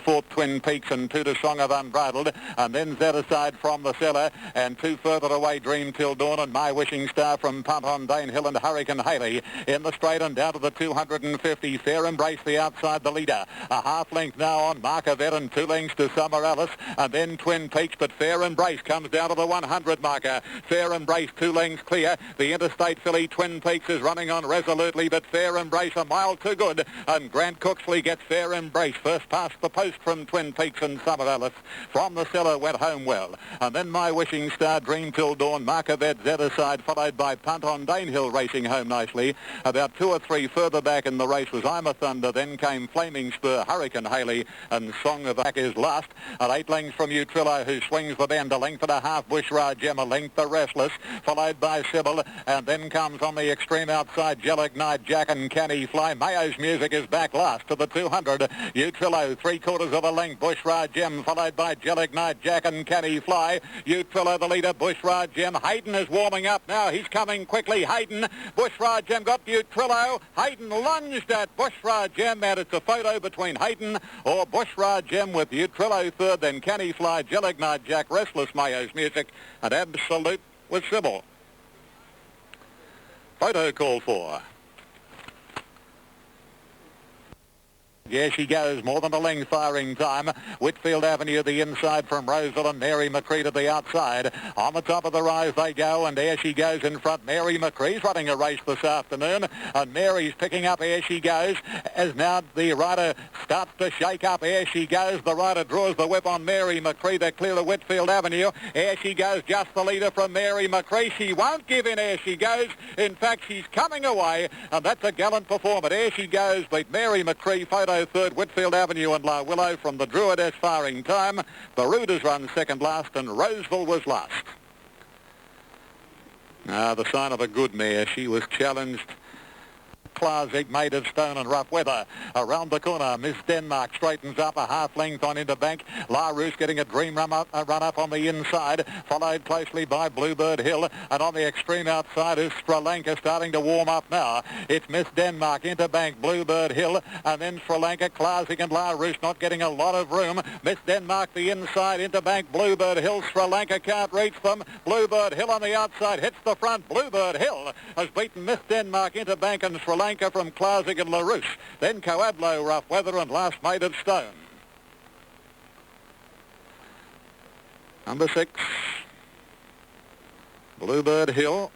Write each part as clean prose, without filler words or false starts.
Fourth, Twin Peaks, and two to Song of Unbridled, and then Zed Aside from the cellar, and two further away, Dream Till Dawn and My Wishing Star from Punt on Danehill and Hurricane Haley. In the straight and down to the 250, Fair Embrace the outside the leader. A half length now on Markavet and 2 lengths to Summer Alice, and then Twin Peaks, but Fair Embrace comes down to the 100 marker. Fair Embrace 2 lengths clear. The Interstate filly Twin Peaks is running on resolutely, but Fair Embrace a mile too good, and Grant Cooksley gets Fair Embrace first past the post from Twin Peaks and Summer Alice. From the cellar went home well. And then My Wishing Star, Dream Till Dawn, Markavet, Zed Aside, followed by Punt on Danehill racing home nicely. About 2 or 3 further back in the race was I'm a Thunder, then came Flaming Spur, Hurricane Haley, and Song of Back is last. At 8 lengths from Utrillo, who swings the bend, a length and a half, Bushraj Gem, a length, The Restless, followed by Sybil, and then comes on the extreme outside, Jellic Knight, Jack and Canny Fly. Mayo's Music is back last to the 200. Utrillo, 3/4 of a length, Bushraj Gem, followed by Jellic Knight, Jack and Canny Fly. Utrillo the leader, Bushraj Gem. Hayden is warming up now. He's coming quickly. Hayden, Bushraj Gem got Utrillo. Hayden lunged at Bushraj Gem, and it's a photo between Hayden or Bushraj Gem with Utrillo third, then Canny Fly, Jellic Knight, Jack, Restless, Mayo's Music, and Absolute with Sybil. Photo called for. Yeah, she goes more than a length firing time. Whitfield Avenue the inside from Roseville and Mary McCree to the outside. On the top of the rise they go, and there she goes in front. Mary McCree's running a race this afternoon, and Mary's picking up Here She Goes as now the rider starts to shake up. Here She Goes. The rider draws the whip on Mary McCree to clear of Whitfield Avenue. Here She Goes, just the leader from Mary McCree. She won't give in. Here She Goes. In fact, she's coming away, and that's a gallant performance. Here She Goes beat Mary McCree. Photo third, Whitfield Avenue and La Willow from the Druidess firing time. Baruda's run second last, and Roseville was last. The sign of a good mare. She was challenged. Klarsig made of stone and rough weather. Around the corner, Miss Denmark straightens up a half length on into bank. La Rousse getting a dream run up on the inside, followed closely by Bluebird Hill, and on the extreme outside is Sri Lanka starting to warm up now. It's Miss Denmark into bank, Bluebird Hill, and then Sri Lanka, Klarsig and La Rousse not getting a lot of room. Miss Denmark the inside into bank, Bluebird Hill. Sri Lanka can't reach them. Bluebird Hill on the outside hits the front. Bluebird Hill has beaten Miss Denmark into bank and Sri Lanka from Klarsig and La Rousse. Then Coablo, rough weather, and last Made of Stone. Number 6, Bluebird Hill.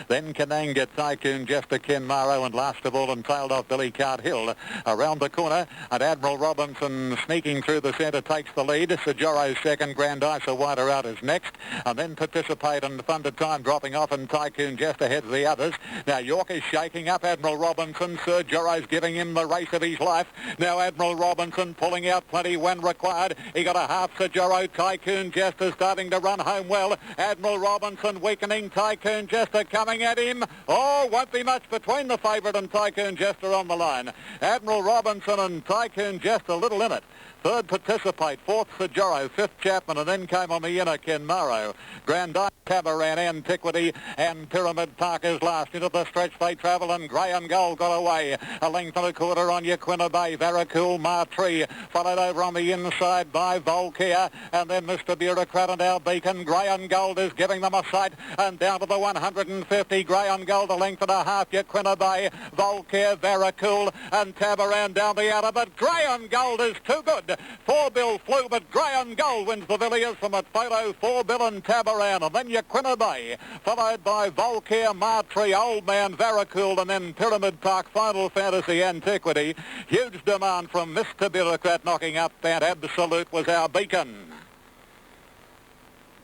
Then Kananga, Tycoon, Jester, Ken Morrow, and last of all and tailed off Billy Cart Hill. Around the corner, and Admiral Robinson sneaking through the centre takes the lead. Sajoro second, Grandiza wider out is next. And then Participate and Thunder Time dropping off, and Tycoon Jester heads the others. Now York is shaking up Admiral Robinson. Sajoro's giving him the race of his life. Now Admiral Robinson pulling out plenty when required. He got a half Sajoro. Tycoon Jester starting to run home well. Admiral Robinson weakening. Tycoon Jester coming at him. Oh, won't be much between the favourite and Tycoon Jester on the line. Admiral Robinson and Tycoon Jester, little in it. Third, Participate. Fourth, Sajoro. Fifth, Chapman. And then came on the inner, Ken Morrow. Grandiza, Tabaran, Antiquity, and Pyramid Park is last. Into the stretch they travel, and Grey and Gold got away. A length and a quarter on Yaquina Bay. Varacool, Martree. Followed over on the inside by Volcare. And then Mr. Bureaucrat and Our Beacon. Grey and Gold is giving them a sight. And down to the 150. Grey and Gold, a length and a half. Yaquina Bay, Volcare, Varacool, and Tabaran down the outer. But Grey and Gold is too good. 4 Bill flew, but Grey and Gold wins the Villiers from at photo. 4 Bill and Tabaran, and then Yaquina Bay, followed by Volcare, Martree, Old Man, Varacool, and then Pyramid Park, Final Fantasy, Antiquity. Huge demand from Mr. Bureaucrat knocking up that. Absolute was Our Beacon.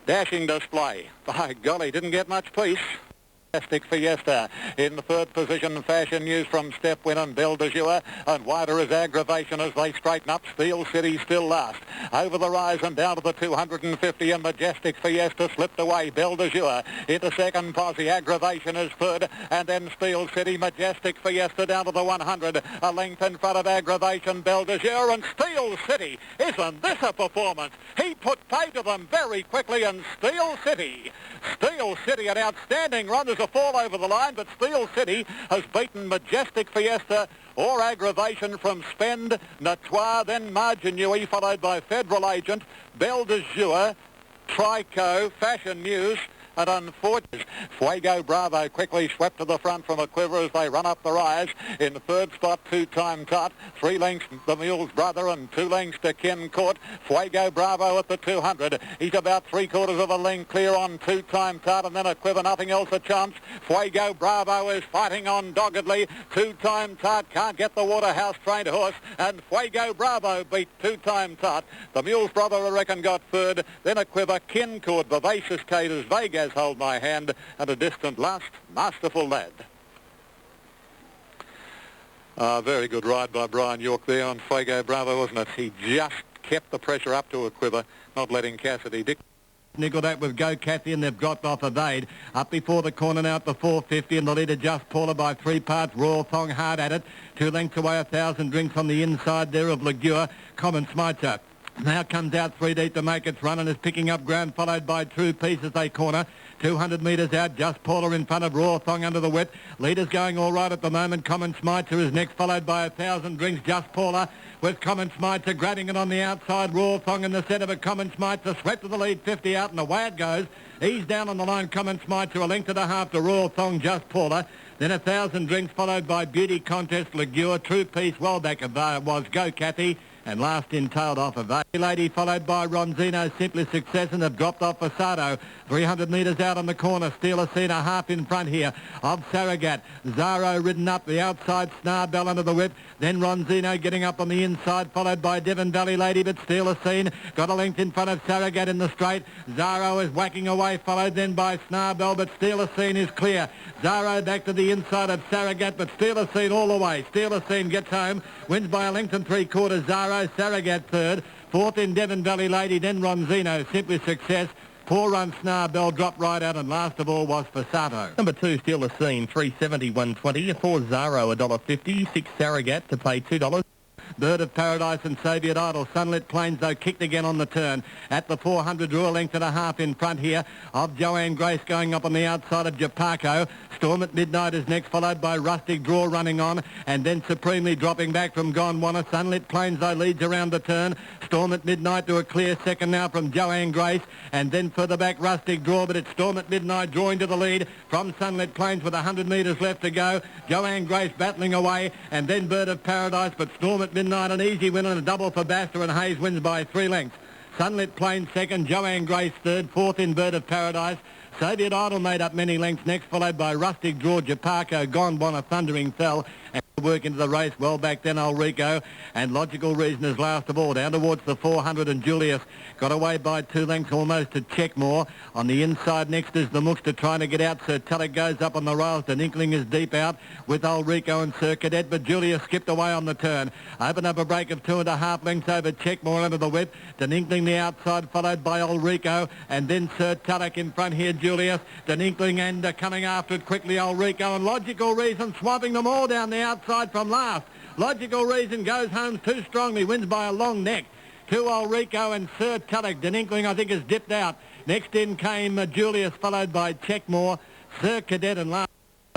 Dashing display. By golly, didn't get much peace. Fantastic Fiesta in the third position. Fashion News from Step Win and Belle de Jour, and wider is Aggravation as they straighten up. Steel City still last. Over the rise and down to the 250, and Majestic Fiesta slipped away. Belle de Jour into second posse. Aggravation is third, and then Steel City, Majestic Fiesta down to the 100. A length in front of Aggravation, Belle de Jour, and Steel City. Isn't this a performance? He put pay to them very quickly, and Steel City, an outstanding run. There's a fall over the line, but Steel City has beaten Majestic Fiesta or aggravation from Spend, Natois, then Marginui, followed by Federal Agent, Belle de Jour, Trico, Fashion News, and unfortunately, Fuego Bravo quickly swept to the front from a quiver as they run up the rise. In the third spot, Two Time Tut. 3 lengths, the Mule's Brother, and 2 lengths to Ken Court. Fuego Bravo at the 200. He's about 3/4 of a length clear on Two Time Tut, and then a quiver, nothing else a chance. Fuego Bravo is fighting on doggedly. Two Time Tut can't get the Waterhouse trained horse, and Fuego Bravo beat Two Time Tut. The Mule's Brother, I reckon, got third. Then a quiver, Ken Court, Vivacious Caters, Vegas, Hold My Hand, and a distant last, Masterful Lad. Very good ride by Brian York there on Fuego Bravo, wasn't it? He just kept the pressure up to a quiver, not letting Cassidy Dick niggled out with Go Cathy, and they've dropped off Evade. Up before the corner now at the 450, and the leader Just Paula by 3 parts. Royal Thong hard at it. 2 lengths away, 1,000 Drinks on the inside there of Ligure. Common Smiter now comes out 3 deep to make its run and is picking up ground, followed by True Peace as they corner. 200 metres out, Just Paula in front of Raw Thong under the whip. Leader's going all right at the moment. Common Smiter is next, followed by 1,000 Drinks. Just Paula with Common Smiter grabbing it on the outside. Raw Thong in the centre of Common Smiter swept to the lead, 50 out, and away it goes. He's down on the line, Common Smiter, a length and a half to Raw Thong, Just Paula. Then 1,000 Drinks, followed by Beauty Contest, Ligure. True Peace, well back of was Go Cathy. And last in tailed off of Lady, followed by Ronzino, Simply Success, and have dropped off Fasado. 300 metres out on the corner. Steeler half in front here of Saragat. Zaro ridden up the outside, Snarbell under the whip. Then Ronzino getting up on the inside, followed by Devon Valley Lady, but Steeler got a length in front of Saragat in the straight. Zaro is whacking away, followed then by Snarbell, but Steeler is clear. Zaro back to the inside of Saragat, but Steeler all the way. Steeler gets home, wins by a length and 3/4. Zaro, Saragat third. Fourth in Devon Valley Lady, then Ronzino, Simply Success. 4 run Snarbell dropped right out, and last of all was Fasado. Number 2, Steeler Scene, 370, 120. 4 Zaro, $1.50. 6 Saragat to pay $2. Bird of Paradise and Soviet Idol. Sunlit Plains, though, kicked again on the turn. At the 400, drew a length and a half in front here of Joanne Grace going up on the outside of Japaco. Storm at Midnight is next, followed by Rustic Draw running on, and then Supremely dropping back from Gondwana. Sunlit Plains, though, leads around the turn. Storm at Midnight to a clear second now from Joanne Grace, and then further back Rustic Draw, but it's Storm at Midnight drawing to the lead from Sunlit Plains with 100 metres left to go. Joanne Grace battling away, and then Bird of Paradise, but Storm at Midnight an easy win and a double for Basta, and Hayes wins by 3 lengths. Sunlit Plains second, Joanne Grace third, fourth in Bird of Paradise. Soviet Idol made up many lengths next, followed by Rustic Draw, Japaco, Gondwana, Thundering Fell, and work into the race well back then Ulrico, and Logical Reason is last of all. Down towards the 400, and Julius got away by 2 lengths almost to Checkmore. On the inside next is the Mookster trying to get out. Sir Tulloch goes up on the rails. The Inkling is deep out with Ulrico and Sir Cadet, but Julius skipped away on the turn. Opened up a break of 2.5 lengths over Checkmore under the whip. Deninkling the outside, followed by Ulrico, and then Sir Tulloch in front here, Julius. Deninkling and coming after it quickly, Ulrico, and Logical Reason swamping them all down the outside from last. Logical Reason goes home too strongly, wins by a long neck. 2 Ulrico and Sir Tulloch. Deninkling, I think, has dipped out. Next in came Julius, followed by Checkmore, Sir Cadet, and last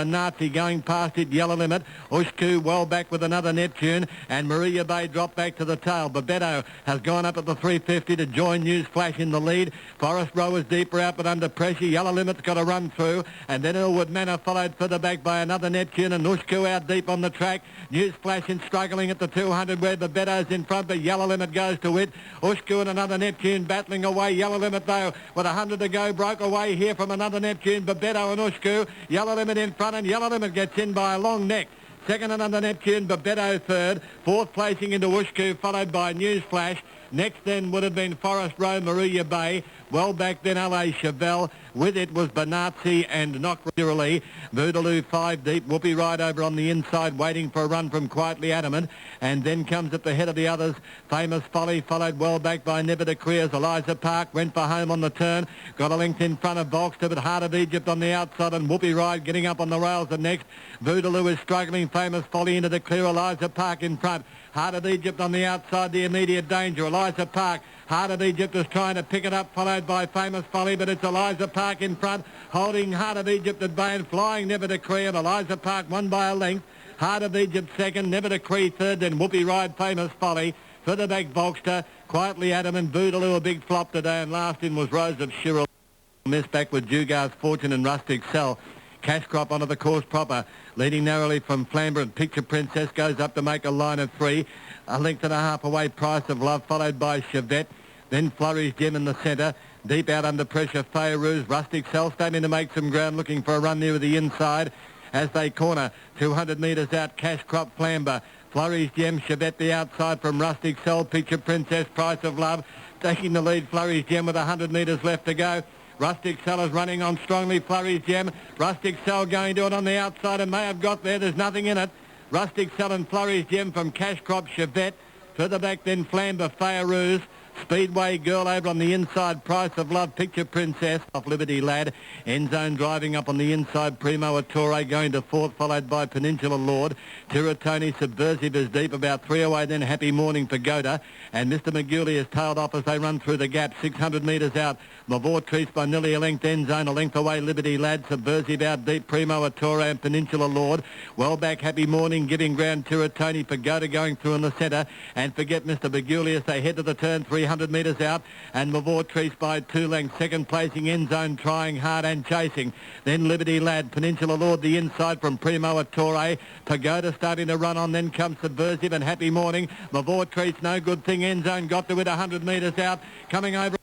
Nazi going past it, Yellow Limit. Ushku well back with another Neptune, and Maria Bay dropped back to the tail. Babetto has gone up at the 350 to join News Flash in the lead. Forest Row is deeper out but under pressure. Yellow Limit's got a run through, and then Elwood Manor followed further back by another Neptune, and Ushku out deep on the track. News Flash in struggling at the 200 where Babetto's in front, but Yellow Limit goes to it. Ushku and another Neptune battling away. Yellow Limit, though, with 100 to go, broke away here from another Neptune. Babetto and Ushku. Yellow Limit in front, and Yellow Limit gets in by a long neck. Second another Neptune, Babetto third. Fourth placing into Ushku, followed by News Flash. Next then would have been Forest Row, Maria Bay. Well back then L.A. Chevelle. With it was Benazzi and Knockreally. Voodaloo 5 deep. Whoopie right over on the inside, waiting for a run from Quietly Adamant. And then comes at the head of the others, Famous Folly, followed well back by Never Declares. Eliza Park went for home on the turn. Got a length in front of Volkster, but Heart of Egypt on the outside, and Whoopie Ride getting up on the rails. And next, Voodaloo is struggling. Famous Folly into the clear. Eliza Park in front. Heart of Egypt on the outside, the immediate danger. Eliza Park. Heart of Egypt is trying to pick it up, followed by Famous Folly, but it's Eliza Park in front, holding Heart of Egypt at bay and flying Never Decree, and Eliza Park won by a length. Heart of Egypt second, Never to Cree third, then Whoopie Ride, Famous Folly. Further back, Volkster, Quietly Adam and Boogaloo, a big flop today, and last in was Rose of Shirrell. Miss back with Jugar's Fortune and Rustic Cell. Cash Crop onto the course proper, leading narrowly from Flamber, and Picture Princess goes up to make a line of 3. A length and a half away, Price of Love, followed by Chevette. Then Flurry's Gem in the centre. Deep out under pressure, Fayaruz. Rustic Cell starting to make some ground, looking for a run near the inside. As they corner, 200 metres out, Cash Crop, Flamber. Flurry's Gem, Chevette the outside from Rustic Cell. Picture Princess, Price of Love. Taking the lead, Flurry's Gem with 100 metres left to go. Rustic Cell is running on strongly, Flurry's Gem. Rustic Cell going to it on the outside and may have got there. There's nothing in it. Rustic Cell and Flurry's Gem from Cash Crop, Chevette. Further back then, Flamber, Fayaruz. Speedway Girl over on the inside, Price of Love, Picture Princess off Liberty Lad. End Zone driving up on the inside, Primo Attore going to fourth, followed by Peninsula Lord. Tiratoni Subversive is deep, about 3 away, then Happy Morning Pagoda. And Mr. McGooley is tailed off as they run through the gap, 600 metres out. Mavourtrice by nearly a length, End Zone a length away, Liberty Lad, Subversive out deep, Primo Attore and Peninsula Lord. Well back, Happy Morning, giving ground, Tiratoni Pagoda going through in the centre. And forget Mr. McGooley as they head to the turn, 300 metres out, and Mavourtrice by 2 lengths, second placing, End Zone trying hard and chasing. Then Liberty Lad, Peninsula Lord the inside from Primo Attore. Pagoda starting to run on, then comes Subversive and Happy Morning. Mavourtrice, no good thing, End Zone got to it, 100 metres out, coming over